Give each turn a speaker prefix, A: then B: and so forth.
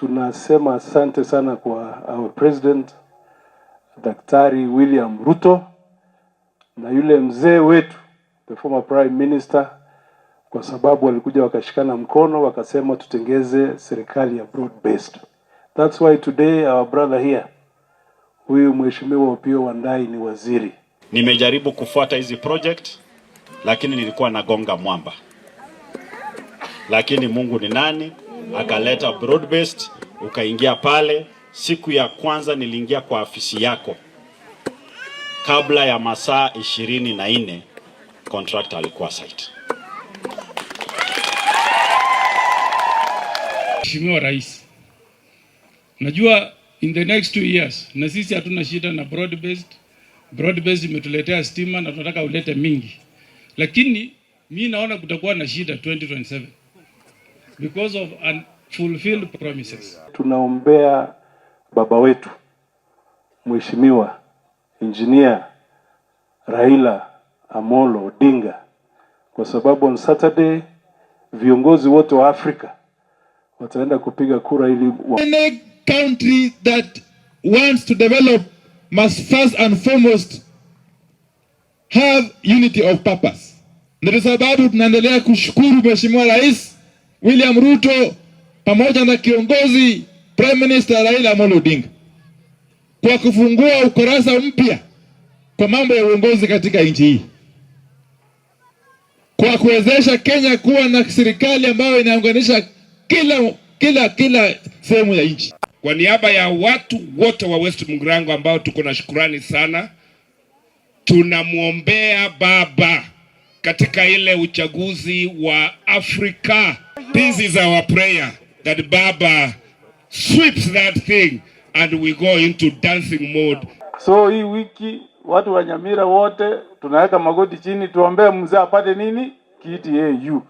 A: Tunasema asante sana kwa our president Daktari William Ruto na yule mzee wetu the former prime minister, kwa sababu walikuja wakashikana mkono wakasema tutengeze serikali ya broad based. That's why today our brother here, huyu mheshimiwa Opiyo Wandayi ni waziri.
B: Nimejaribu kufuata hizi project lakini nilikuwa nagonga mwamba. Lakini Mungu ni nani? Akaleta broad based, ukaingia pale. Siku ya kwanza niliingia kwa afisi yako, kabla ya masaa 24 contractor alikuwa site.
C: Mheshimiwa Rais, najua in the next 2 years na sisi hatuna shida na broad based. Broad based imetuletea stima na tunataka ulete mingi. Lakini mimi naona kutakuwa na shida 2027 because of unfulfilled promises.
A: Tunaombea baba wetu Mheshimiwa Engineer Raila Amolo Odinga, kwa sababu on Saturday viongozi wote wa Afrika wataenda kupiga kura ili
D: any country that wants to develop must first and foremost have unity of purpose. Ndio sababu tunaendelea kushukuru Mheshimiwa Rais William Ruto pamoja na kiongozi Prime Minister Raila Amolo Odinga kwa kufungua ukurasa mpya kwa mambo ya uongozi katika nchi hii, kwa kuwezesha Kenya kuwa na serikali ambayo inaunganisha kila sehemu ya nchi.
E: Kwa niaba ya watu wote wa West Mugirango ambao tuko na shukrani sana, tunamuombea baba katika ile uchaguzi wa Afrika. This is our prayer that Baba sweeps that thing and we go into dancing mode.
A: So hii wiki watu wa Nyamira wote tunaweka magoti chini tuombee mzee apate nini? Kiti AU.